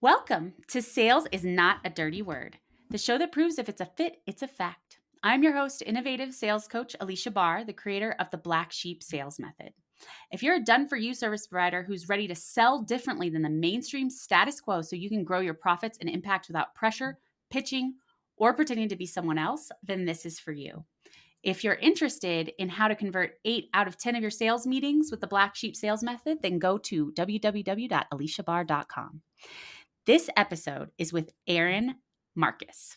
Welcome to Sales is Not a Dirty Word, the show that proves if it's a fit, it's a fact. I'm your host, innovative sales coach Aleasha Bahr, the creator of the Black Sheep Sales Method. If you're a done-for-you service provider who's ready to sell differently than the mainstream status quo so you can grow your profits and impact without pressure, pitching, or pretending to be someone else, then this is for you. If you're interested in how to convert 8 out of 10 of your sales meetings with the Black Sheep Sales Method, then go to www.aleashabar.com. This episode is with Erin Marcus.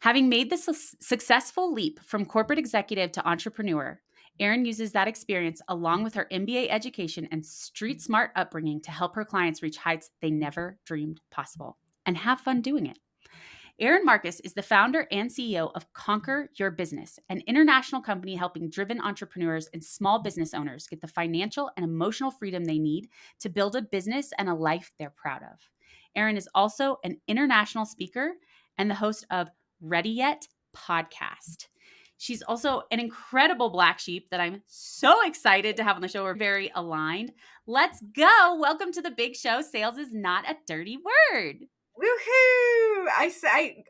Having made the successful leap from corporate executive to entrepreneur, Erin uses that experience along with her MBA education and street smart upbringing to help her clients reach heights they never dreamed possible and have fun doing it. Erin Marcus is the founder and CEO of Conquer Your Business, an international company helping driven entrepreneurs and small business owners get the financial and emotional freedom they need to build a business and a life they're proud of. Erin is also an international speaker and the host of Ready Yet podcast. She's also an incredible black sheep that I'm so excited to have on the show. We're very aligned. Let's go. Welcome to the big show. Sales is not a dirty word. Woohoo!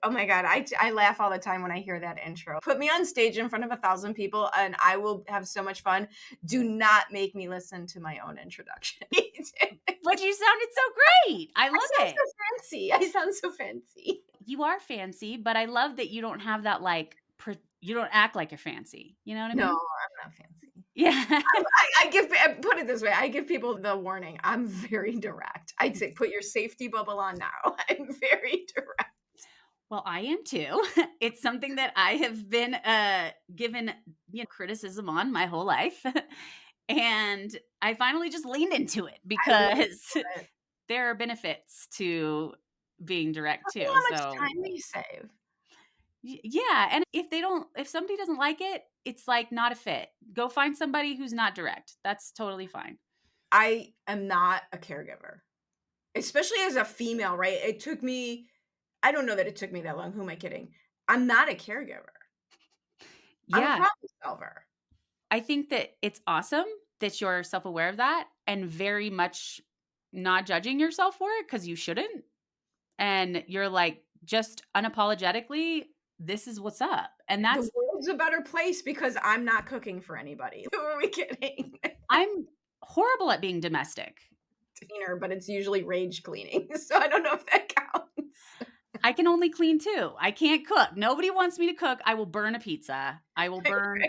Oh my God, I laugh all the time when I hear that intro. Put me on stage in front of 1,000 people and I will have so much fun. Do not make me listen to my own introduction. But you sounded so great. I love sound it. so fancy. I sound so fancy. You are fancy, but I love that you don't have that you don't act like you're fancy. You know what I No, mean? I'm not fancy. Yeah. Put it this way, I give people the warning. I'm very direct. I'd say put your safety bubble on now. I'm very direct. Well, I am too. It's something that I have been given criticism on my whole life. And I finally just leaned into it I love because it. there are benefits to being direct Look too. how much So time we save. yeah, and if somebody doesn't like it, it's like not a fit. Go find somebody who's not direct. That's totally fine. I am not a caregiver, especially as a female, right? I don't know that it took me that long. Who am I kidding? I'm not a caregiver. I'm a Yeah, problem solver. I think that it's awesome that you're self-aware of that and very much not judging yourself for it because you shouldn't. And you're like, just unapologetically, this is what's up. And The world's a better place because I'm not cooking for anybody. Who are we kidding? I'm horrible at being domestic. Cleaner, but it's usually rage cleaning. So I don't know if that counts. I can only clean too. I can't cook. Nobody wants me to cook. I will burn a pizza. I will burn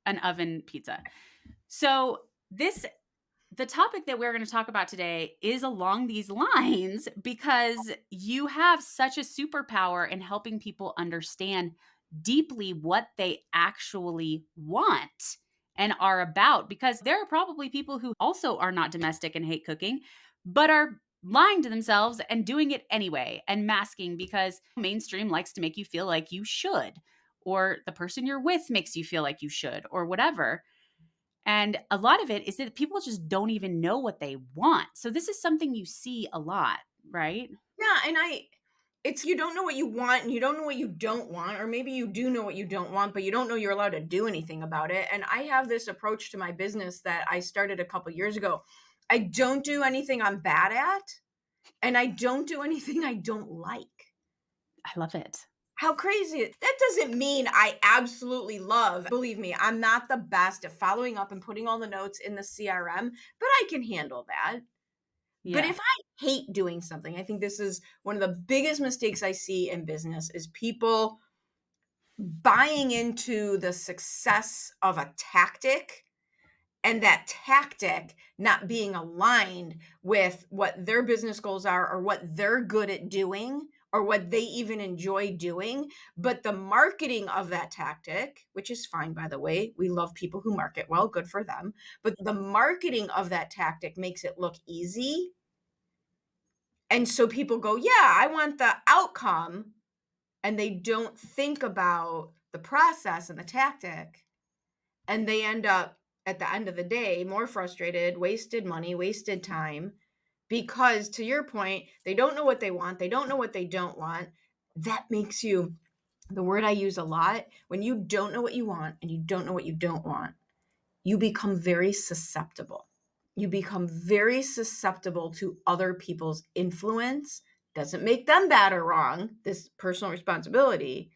an oven pizza. So the topic that we're going to talk about today is along these lines because you have such a superpower in helping people understand deeply what they actually want and are about, because there are probably people who also are not domestic and hate cooking, but are lying to themselves and doing it anyway and masking because mainstream likes to make you feel like you should, or the person you're with makes you feel like you should, or whatever. And a lot of it is that people just don't even know what they want. So this is something you see a lot, right? Yeah, and it's you don't know what you want and you don't know what you don't want, or maybe you do know what you don't want, but you don't know you're allowed to do anything about it. And I have this approach to my business that I started a couple years ago. I don't do anything I'm bad at, and I don't do anything I don't like. I love it. How crazy that doesn't mean I absolutely love. Believe me, I'm not the best at following up and putting all the notes in the CRM, but I can handle that. But Yeah. if I hate doing something, I think this is one of the biggest mistakes I see in business is people buying into the success of a tactic and that tactic not being aligned with what their business goals are or what they're good at doing or what they even enjoy doing. But the marketing of that tactic, which is fine, by the way, we love people who market well, good for them. But the marketing of that tactic makes it look easy. And so people go, yeah, I want the outcome. And they don't think about the process and the tactic. And they end up at the end of the day more frustrated, wasted money, wasted time, because to your point, they don't know what they want. They don't know what they don't want. That makes you, the word I use a lot, when you don't know what you want and you don't know what you don't want, you become very susceptible. You become very susceptible to other people's influence Doesn't make them bad or wrong, this personal responsibility,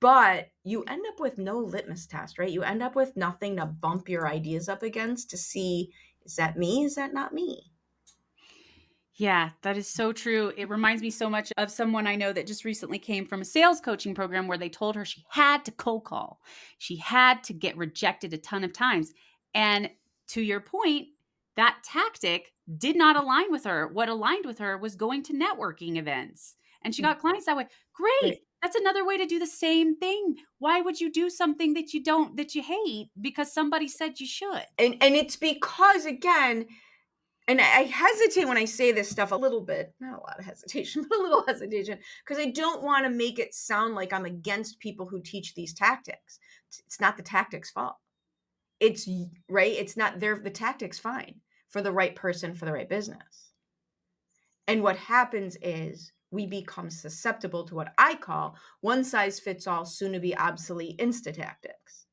but you end up with no litmus test, right? You end up with nothing to bump your ideas up against to see, is that me? Is that not me? Yeah, that is so true. It reminds me so much of someone I know that just recently came from a sales coaching program where they told her she had to cold call. She had to get rejected a ton of times. And to your point, that tactic did not align with her. What aligned with her was going to networking events. And she got clients that way. Great. Right. That's another way to do the same thing. Why would you do something that you hate because somebody said you should? And it's because, again, and I hesitate when I say this stuff a little bit, not a lot of hesitation, but a little hesitation, because I don't want to make it sound like I'm against people who teach these tactics. It's not the tactics' fault. Right. It's not the tactics fine for the right person for the right business. And what happens is we become susceptible to what I call one size fits all, soon to be obsolete insta tactics.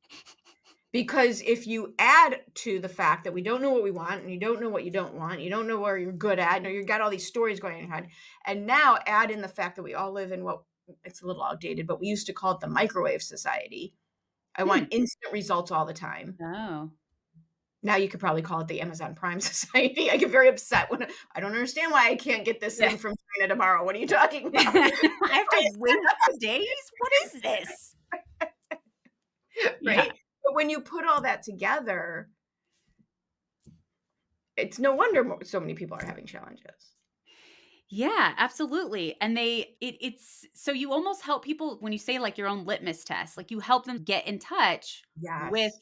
Because if you add to the fact that we don't know what we want and you don't know what you don't want, you don't know where you're good at, you got all these stories going in your head, and now add in the fact that we all live in what, it's a little outdated, but we used to call it the microwave society. I Hmm. want instant results all the time. Oh. Now you could probably call it the Amazon Prime Society. I get very upset when I don't understand why I can't get this Yeah. thing from China tomorrow. What are you talking about? I have to wait 2 days? What is this? Yeah. Right? But when you put all that together, it's no wonder so many people are having challenges. Yeah, absolutely. And it's so you almost help people when you say like your own litmus test, like you help them get in touch with Yes.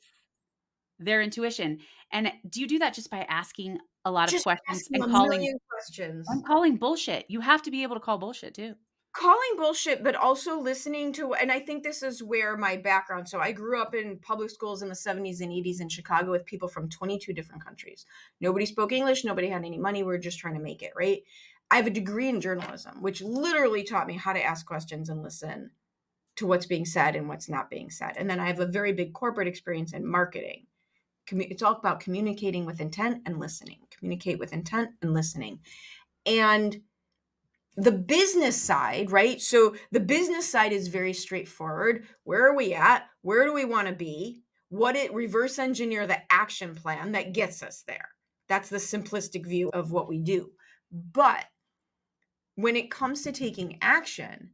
their intuition. And do you do that just by asking a lot of Just questions asking and a calling million questions. and calling bullshit? You have to be able to call bullshit too. Calling bullshit, but also listening to, and I think this is where my background, so I grew up in public schools in the 70s and 80s in Chicago with people from 22 different countries. Nobody spoke English, nobody had any money, we were just trying to make it, right? I have a degree in journalism, which literally taught me how to ask questions and listen to what's being said and what's not being said. And then I have a very big corporate experience in marketing. It's all about communicating with intent and listening. Communicate with intent and listening. And the business side, right? So the business side is very straightforward. Where are we at? Where do we want to be? What it reverse engineer the action plan that gets us there. That's the simplistic view of what we do. But when it comes to taking action,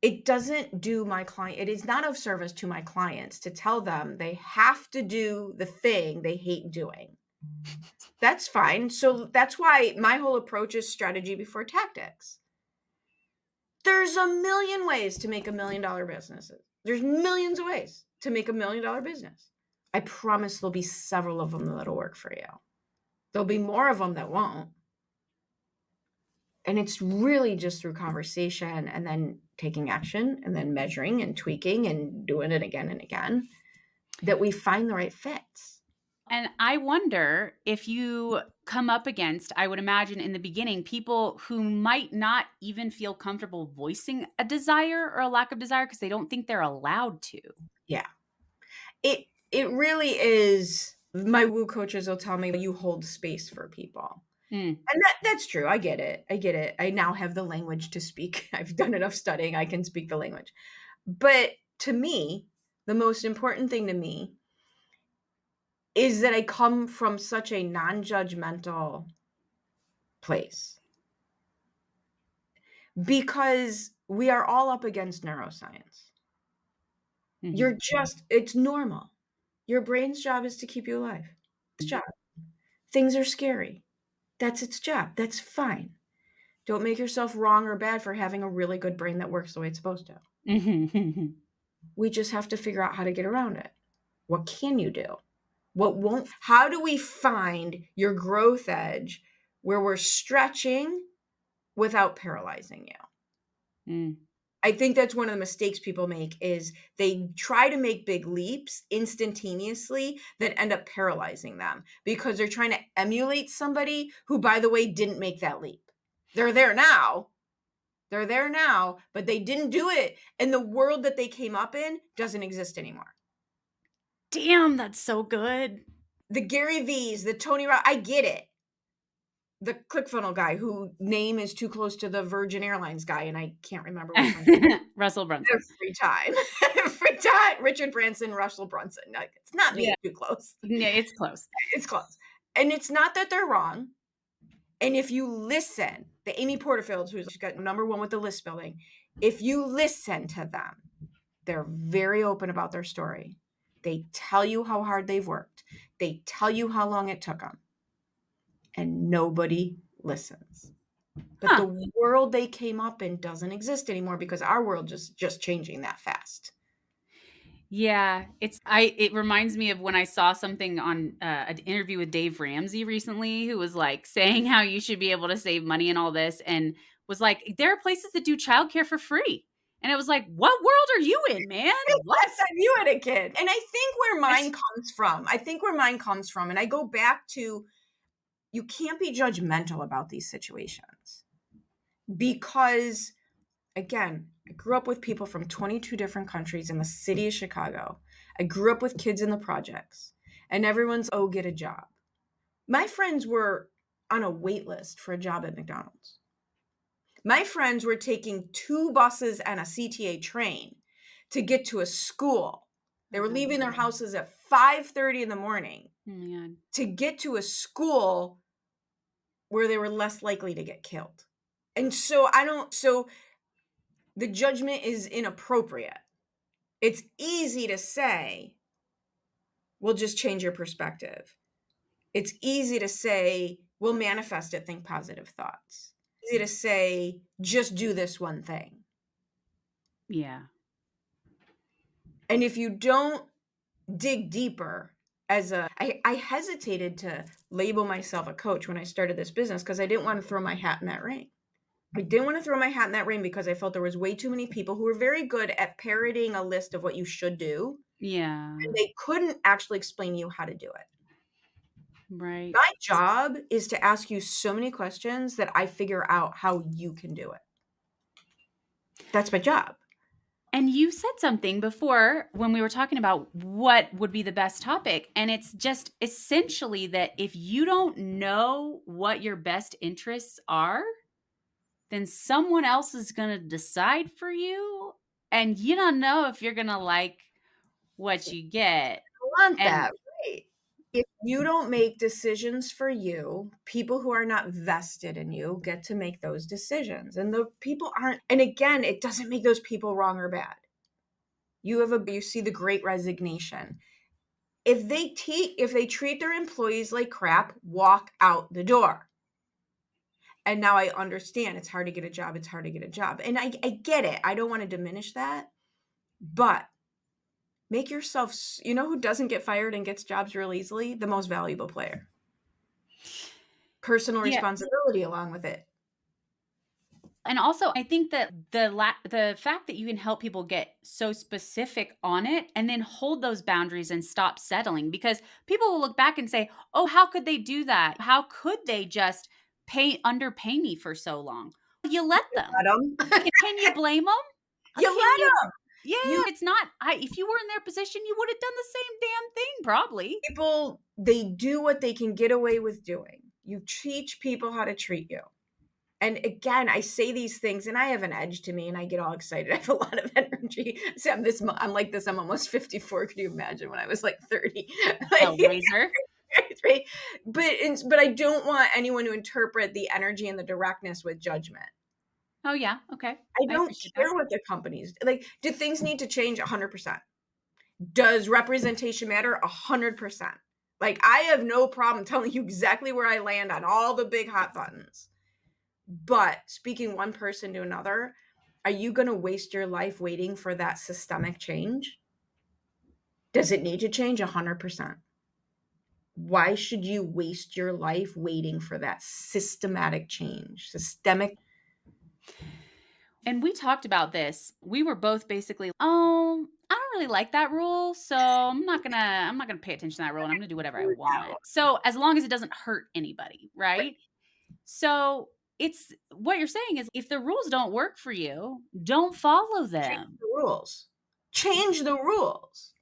it doesn't do my client, it is not of service to my clients to tell them they have to do the thing they hate doing. That's fine. So that's why my whole approach is strategy before tactics. There's a million ways to make $1 million businesses. There's millions of ways to make $1 million business. I promise there'll be several of them that'll work for you. There'll be more of them that won't. And it's really just through conversation and then taking action and then measuring and tweaking and doing it again and again that we find the right fits. And I wonder if you come up against, I would imagine in the beginning, people who might not even feel comfortable voicing a desire or a lack of desire because they don't think they're allowed to. Yeah. It really is. My woo coaches will tell me you hold space for people. Mm. And that's true. I get it. I get it. I now have the language to speak. I've done enough studying. I can speak the language. But to me, the most important thing to me is that I come from such a non-judgmental place because we are all up against neuroscience. Mhm. It's normal. Your brain's job is to keep you alive. Its job. Things are scary. That's its job. That's fine. Don't make yourself wrong or bad for having a really good brain that works the way it's supposed to. Mhm. We just have to figure out how to get around it. What can you do? What won't? How do we find your growth edge where we're stretching without paralyzing you? Mm. I think that's one of the mistakes people make is they try to make big leaps instantaneously that end up paralyzing them because they're trying to emulate somebody who, by the way, didn't make that leap. They're there now. They're there now, but they didn't do it. And the world that they came up in doesn't exist anymore. Damn, that's so good. The Gary V's, the Tony Robbins, I get it. the ClickFunnels guy who name is too close to the Virgin Airlines guy, and I can't remember which one. Russell Brunson. Every time. Every time. Richard Branson, Russell Brunson. Like, it's not Yeah. me, too close. Yeah, it's close. It's close. And it's not that they're wrong. And if you listen, the Amy Porterfield, who's she's got number 1 with the list building, if you listen to them, they're very open about their story. They tell you how hard they've worked. They tell you how long it took them. And nobody listens. But Huh. the world they came up in doesn't exist anymore because our world just changing that fast. Yeah, it reminds me of when I saw something on an interview with Dave Ramsey recently, who was like saying how you should be able to save money and all this, and was like, there are places that do childcare for free. And it was like, what world are you in, man? What? Last time you had a kid. And I think where mine It's- comes from, and I go back to, you can't be judgmental about these situations because, again, I grew up with people from 22 different countries in the city of Chicago. I grew up with kids in the projects, and everyone's, oh, get a job. My friends were on a wait list for a job at McDonald's. My friends were taking 2 buses and a CTA train to get to a school. They were leaving their houses at 5:30 in the morning Oh my God. to get to a school where they were less likely to get killed. And so the judgment is inappropriate. It's easy to say, "Well, just change your perspective." It's easy to say, "Well, manifest it, think positive thoughts." Easy to say, "Just do this one thing." Yeah. And if you don't dig deeper, I hesitated to label myself a coach when I started this business because I didn't want to throw my hat in that ring. I didn't want to throw my hat in that ring because I felt there was way too many people who were very good at parroting a list of what you should do, Yeah. and they couldn't actually explain to you how to do it. Right. My job is to ask you so many questions that I figure out how you can do it. That's my job. And you said something before when we were talking about what would be the best topic. And it's just essentially that if you don't know what your best interests are, then someone else is going to decide for you. And you don't know if you're going to like what you get. I want And that, right. If you don't make decisions for you, people who are not vested in you get to make those decisions. And the people aren't, and again, it doesn't make those people wrong or bad. You see the great resignation. If they treat their employees like crap, walk out the door. And now I understand it's hard to get a job. It's hard to get a job. And I get it. I don't want to diminish that. But make yourself, you know who doesn't get fired and gets jobs real easily? The most valuable player. Personal yeah, responsibility along with it. and also I think that the fact that you can help people get so specific on it and then hold those boundaries and stop settling, because people will look back and say, "Oh, how could they do that? How could they just underpay me for so long?" You let them. Let 'em. Can you blame them? You Can let you? them. Yeah, You it's not. If you were in their position, you would have done the same damn thing, probably. people, they do what they can get away with doing. You teach people how to treat you. And again, I say these things and I have an edge to me and I get all excited. I have a lot of energy. So I'm like this. I'm almost 54. Could you imagine when I was like 30? Like, Hellraiser. right? But I don't want anyone to interpret the energy and the directness with judgment. Oh yeah, okay, I I don't appreciate that. care what the companies like. Do things need to change 100%? Does representation matter? 100%. Like, I have no problem telling you exactly where I land on all the big hot buttons. But speaking one person to another, are you going to waste your life waiting for that systemic change? Does it need to change? 100%. Why should you waste your life waiting for that systematic change? Systemic. And we talked about this. We were both basically, "Oh, I don't really like that rule, so I'm not gonna pay attention to that rule, and I'm gonna do whatever I want." So, as long as it doesn't hurt anybody, Right. right? So, it's what you're saying is if the rules don't work for you, don't follow Change them. the rules. Change the rules.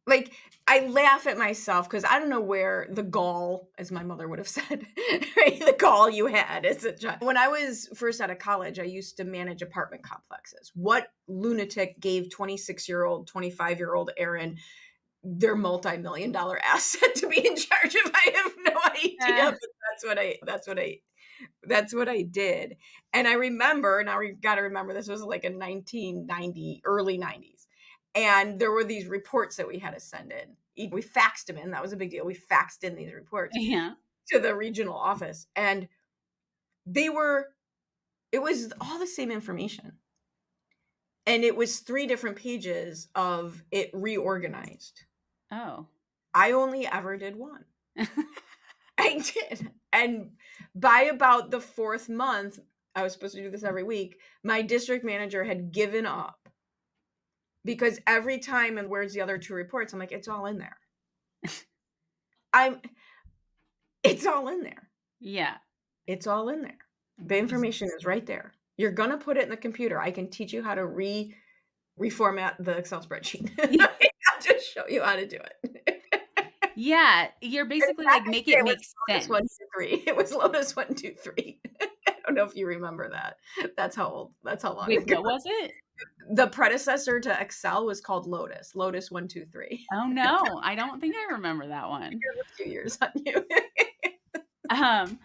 Like, I laugh at myself because I don't know where the gall, as my mother would have said, right? The gall you had as a child. When I was first out of college, I used to manage apartment complexes. What lunatic gave 26-year-old, 25-year-old Erin their multi-million-dollar asset to be in charge of? I have no idea, Eh. but that's what I did. And I remember, now we got to remember this was like in 1990, early 90s. And there were these reports that we had to send in. We faxed them in. That was a big deal. We faxed in these reports Yeah. to the regional office. And they were, it was all the same information. And it was 3 different pages of it reorganized. Oh. I only ever did one. I did. And by about the 4th month, I was supposed to do this every week, my district manager had given up because every time, and where's the other 2 reports? I'm like, it's all in there. I'm it's all in there. Yeah. It's all in there. The information is right there. You're gonna put it in the computer. I can teach you how to reformat the Excel spreadsheet. I'll just show you how to do it. Yeah, you're And basically back like, in make the day, it it was make Lotus 1, sense. 2, 3. It was Lotus 1, 2, 3. I don't know if you remember that. That's how long Wait, ago. what was it? The predecessor to Excel was called Lotus. Lotus 1, 2, 3. Oh, no, I don't think I remember that one. A few years on you. Um,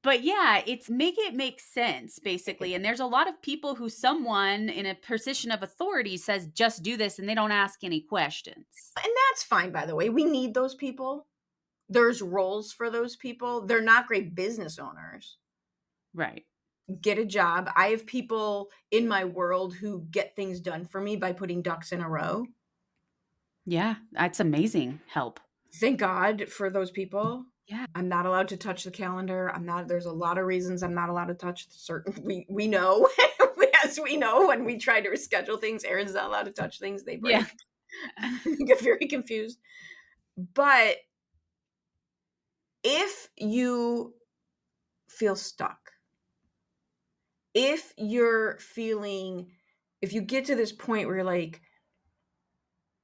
but yeah, it's make it make sense, basically, and there's a lot of people who someone in a position of authority says, "Just do this," and they don't ask any questions. And that's fine, by the way. We need those people. There's roles for those people. They're not great business owners. Right. Get a job. I have people in my world who get things done for me by putting ducks in a row. Yeah, that's amazing help. Thank God for those people. Yeah. I'm not allowed to touch the calendar. I'm not There's a lot of reasons I'm not allowed to touch certain we know. As we know, when we try to reschedule things, Erin's not allowed to touch things, they Yeah. break. Get very confused. But if you feel stuck, if you're feeling if you get to this point where you're like,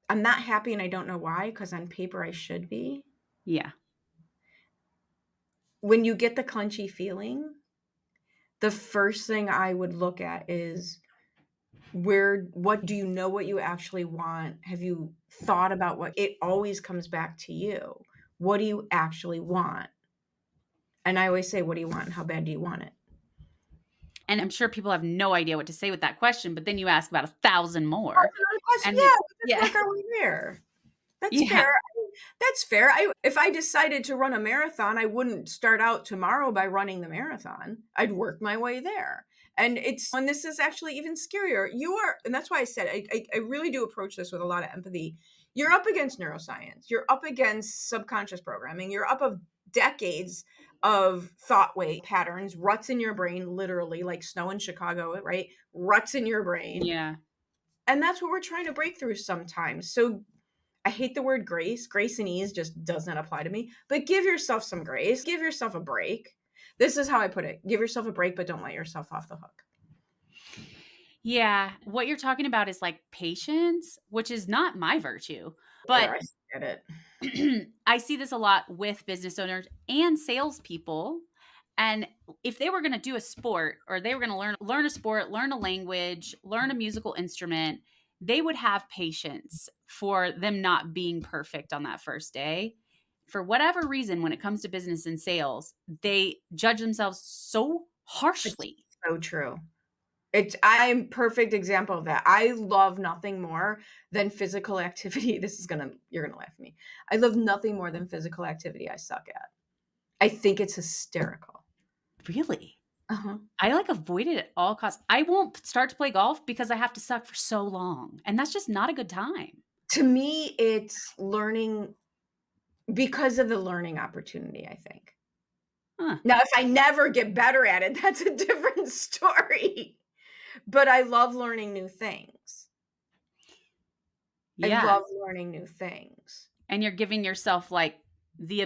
I'm not happy and I don't know why, because on paper I should be. Yeah. When you get the clenchy feeling, the first thing I would look at is what do you know what you actually want? Have you thought about what it always comes back to you? What do you actually want? And I always say, what do you want? How bad do you want it? And I'm sure people have no idea what to say with that question, but then you ask about 1,000 That's more, another question. and Yeah, it we just yeah. work our way there. That's Yeah. fair. That's fair. If I decided to run a marathon, I wouldn't start out tomorrow by running the marathon. I'd work my way there. And this is actually even scarier. And that's why I said I really do approach this with a lot of empathy. You're up against neuroscience. You're up against subconscious programming. You're up of decades of thought way patterns, ruts in your brain, literally like snow in Chicago, right? Ruts in your brain. Yeah. And that's what we're trying to break through sometimes. So I hate the word grace. Grace and ease just does not apply to me. But give yourself some grace. Give yourself a break. This is how I put it. Give yourself a break, but don't let yourself off the hook. Yeah, what you're talking about is, like, patience, which is not my virtue, There, but I get it. I see this a lot with business owners and salespeople, and if they were gonna do a sport or they were gonna learn a sport, learn a language, learn a musical instrument, they would have patience for them not being perfect on that first day. For whatever reason, when it comes to business and sales, they judge themselves so It's harshly. so true. I'm perfect example of that. I love nothing more than physical activity. You're gonna laugh at me. I love nothing more than physical activity I suck at. I think it's hysterical. Really? Uh-huh. I, like, avoid it at all costs. I won't start to play golf because I have to suck for so long, and that's just not a good time. To me, it's learning because of the learning opportunity, I think. Huh. Now, if I never get better at it, that's a different story. But I love learning new things. I Yeah, love learning new things. and you're giving yourself, like, the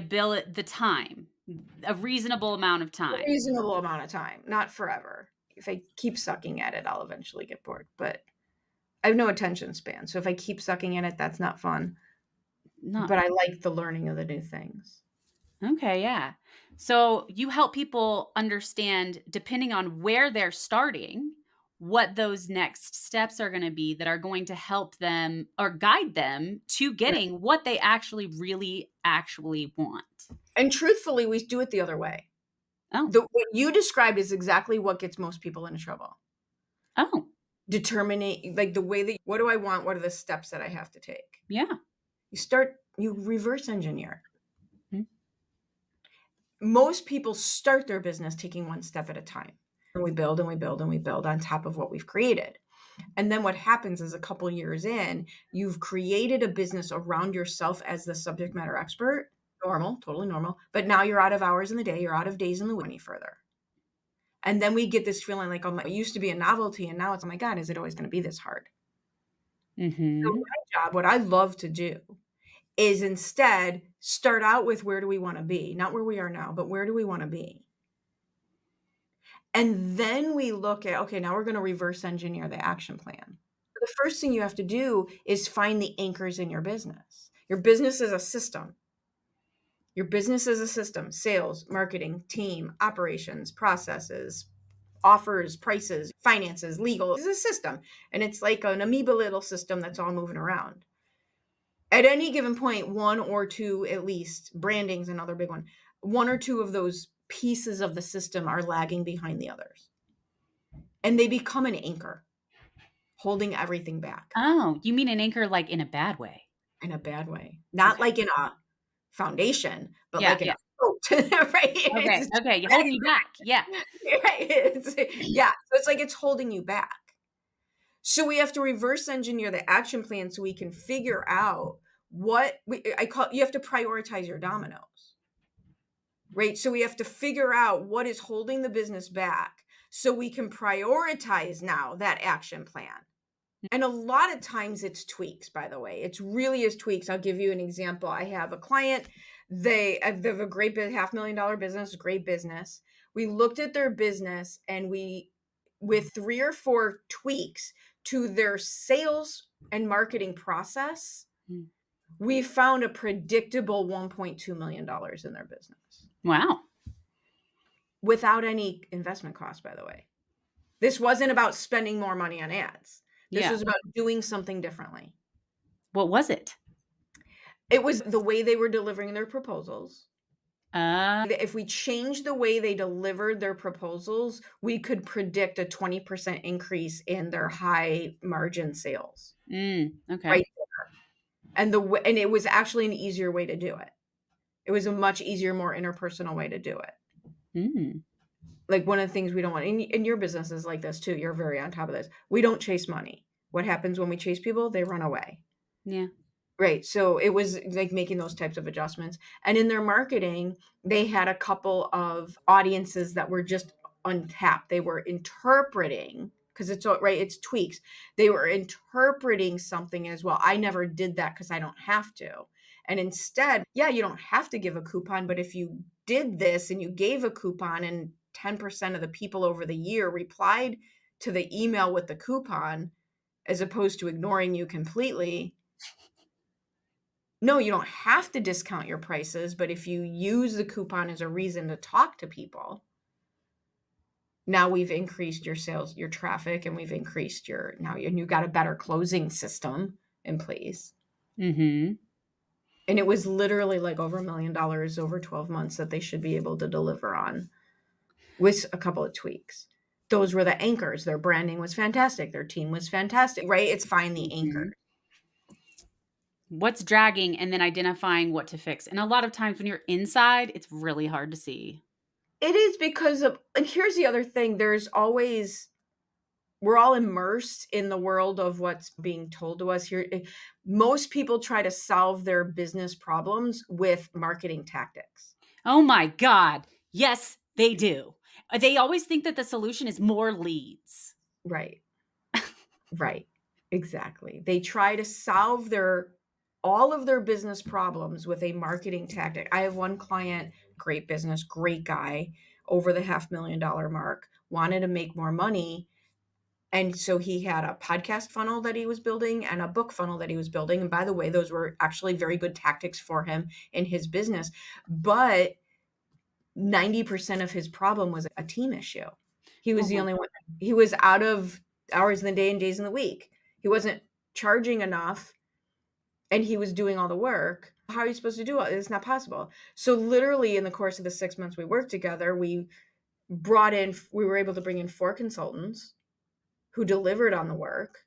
time, a reasonable amount of A time. reasonable amount of time, not forever. If I keep sucking at it, I'll eventually get bored. But I have no attention span. So if I keep sucking at it, that's not fun. Not but I like the learning of the new things. okay, yeah. So you help people understand, depending on where they're starting, what those next steps are going to be that are going to help them or guide them to Right. getting what they actually really actually want. And truthfully, we do it the other way. Oh, The what you described is exactly what gets most people into trouble. oh, Determining like the way that what do I want? What are the steps that I have to take? yeah. You reverse engineer. Mm. Most people start their business taking one step at a time. And we build and we build and we build on top of what we've created. And then what happens is a couple years in, you've created a business around yourself as the subject matter expert. Normal, totally normal. But now you're out of hours in the day, you're out of days in the week any further. And then we get this feeling like, oh my, it used to be a novelty and now it's, oh my God, is it always going to be this hard? So Mhm. my job, what I love to do is instead start out with where do we want to be? Not where we are now, but where do we want to be? And then we look at, okay, now we're going to reverse engineer the action plan. The first thing you have to do is find the anchors in your business. Your business is a system. Your business is a system: sales, marketing, team, operations, processes, offers, prices, finances, legal. It's a system. And it's like an amoeba little system that's all moving around. At any given point, one or two, at least, branding's another big one. One or two of those pieces of the system are lagging behind the others. And they become an anchor, holding everything back Oh, you mean an anchor like in a bad way? in a bad way. Not Okay. like in a foundation, but Yeah, like in yeah. a boat, right? Okay, It's okay, you're holding me back. Yeah. right. Yeah. So it's like it's holding you back. So we have to reverse engineer the action plan so we can figure out I call you have to prioritize your dominoes, right? So we have to figure out what is holding the business back so we can prioritize now that action plan. And a lot of times it's tweaks, by the way. It's really is tweaks. I'll give you an example. I have a client, they have a great $500,000 business, great business. We looked at their business and with 3 or 4 tweaks to their sales and marketing process, Mm. we found a predictable $1.2 million in their business Wow. without any investment cost, by the way. This wasn't about spending more money on ads. This Yeah. was about doing something differently. What was it? It was the way they were delivering their proposals. Uh, If we changed the way they delivered their proposals, we could predict a 20% increase in their high margin sales. okay. Right there. And it was actually an easier way to do it. It was a much easier, more interpersonal way to do it. Mm, Like one of the things we don't want in your business is like this too. You're very on top of this. We don't chase money. What happens when we chase people? They run away. yeah. Right. So it was like making those types of adjustments. And in their marketing, they had a couple of audiences that were just untapped. They were interpreting because right, it's tweaks. They were interpreting something as well. I never did that because I don't have to. And instead, yeah, you don't have to give a coupon, but if you did this and you gave a coupon and 10% of the people over the year replied to the email with the coupon as opposed to ignoring you completely, no, you don't have to discount your prices, but if you use the coupon as a reason to talk to people, now we've increased your sales, your traffic, and we've increased and you've got a better closing system in place. Mhm. And it was literally like over $1 million over 12 months that they should be able to deliver on with a couple of tweaks. Those were the anchors. Their branding was fantastic. Their team was fantastic, right? It's find the anchor. Mhm. What's dragging and then identifying what to fix. And a lot of times when you're inside, it's really hard to see. It is because of, and here's the other thing, we're all immersed in the world of what's being told to us here. Most people try to solve their business problems with marketing tactics. Oh my god. Yes, they do. They always think that the solution is more leads. Right. Right. Exactly. They try to solve their all of their business problems with a marketing tactic. I have one client, great business, great guy, over the $500,000 mark, wanted to make more money. And so he had a podcast funnel that he was building and a book funnel that he was building. And by the way, those were actually very good tactics for him in his business. But 90% of his problem was a team issue. He Oh was the my. only one. He was out of hours in the day and days in the week. He wasn't charging enough and he was doing all the work. How are you supposed to do it? It's not possible. So literally in the course of the 6 months we worked together, we were able to bring in 4 consultants who delivered on the work.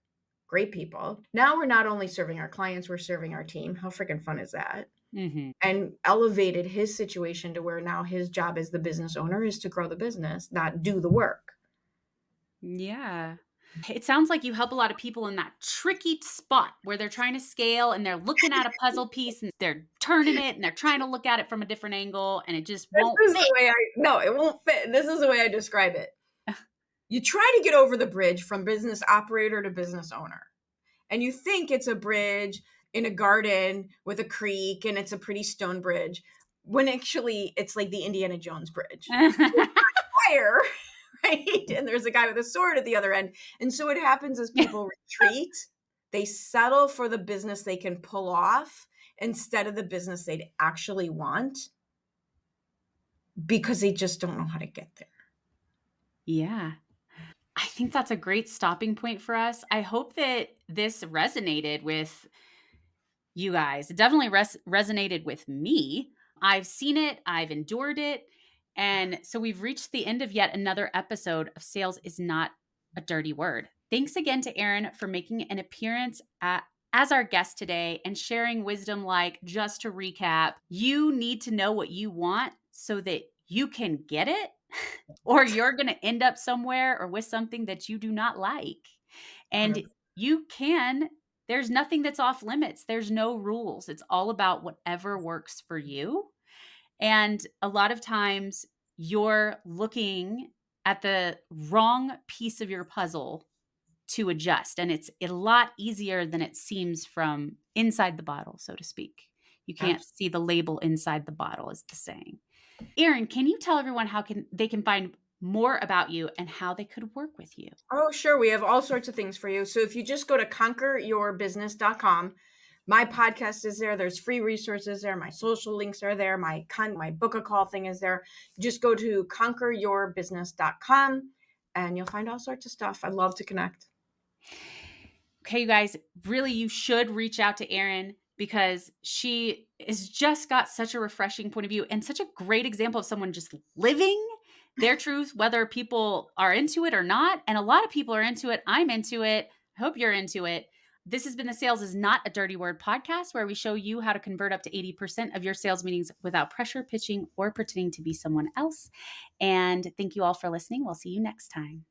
Great people. Now we're not only serving our clients, we're serving our team. How freaking fun is that? Mhm. And elevated his situation to where now his job as the business owner is to grow the business, not do the work. Yeah. It sounds like you help a lot of people in that tricky spot where they're trying to scale and they're looking at a puzzle piece and they're turning it and they're trying to look at it from a different angle and it just won't This is fit. the way I no, it won't fit. This is the way I describe it. You try to get over the bridge from business operator to business owner. And you think it's a bridge in a garden with a creek and it's a pretty stone bridge, when actually it's like the Indiana Jones bridge. Fire, right? And there's a guy with a sword at the other end. And so what happens is people retreat. They settle for the business they can pull off instead of the business they'd actually want because they just don't know how to get there. Yeah. I think that's a great stopping point for us. I hope that this resonated with you guys. It definitely resonated with me. I've seen it, I've endured it. And so we've reached the end of yet another episode of Sales is Not a Dirty Word. Thanks again to Erin for making an appearance as our guest today and sharing wisdom like, just to recap, you need to know what you want so that you can get it, or you're going to end up somewhere or with something that you do not like. And 100%. you can, there's nothing that's off limits. There's no rules. It's all about whatever works for you. And a lot of times you're looking at the wrong piece of your puzzle to adjust. And it's a lot easier than it seems from inside the bottle, so to speak. You can't see the label inside the bottle, is the saying. Erin, can you tell everyone how they can find more about you and how they could work with you? Oh, sure. We have all sorts of things for you. So if you just go to conqueryourbusiness.com, my podcast is there. There's free resources there. My social links are there. My book a call thing is there. Just go to conqueryourbusiness.com and you'll find all sorts of stuff. I'd love to connect. Okay, you guys, really, you should reach out to Erin because she has just got such a refreshing point of view and such a great example of someone just living their truth, whether people are into it or not. And a lot of people are into it. I'm into it. I hope you're into it. This has been the Sales is Not a Dirty Word podcast, where we show you how to convert up to 80% of your sales meetings without pressure, pitching, or pretending to be someone else. And thank you all for listening. We'll see you next time.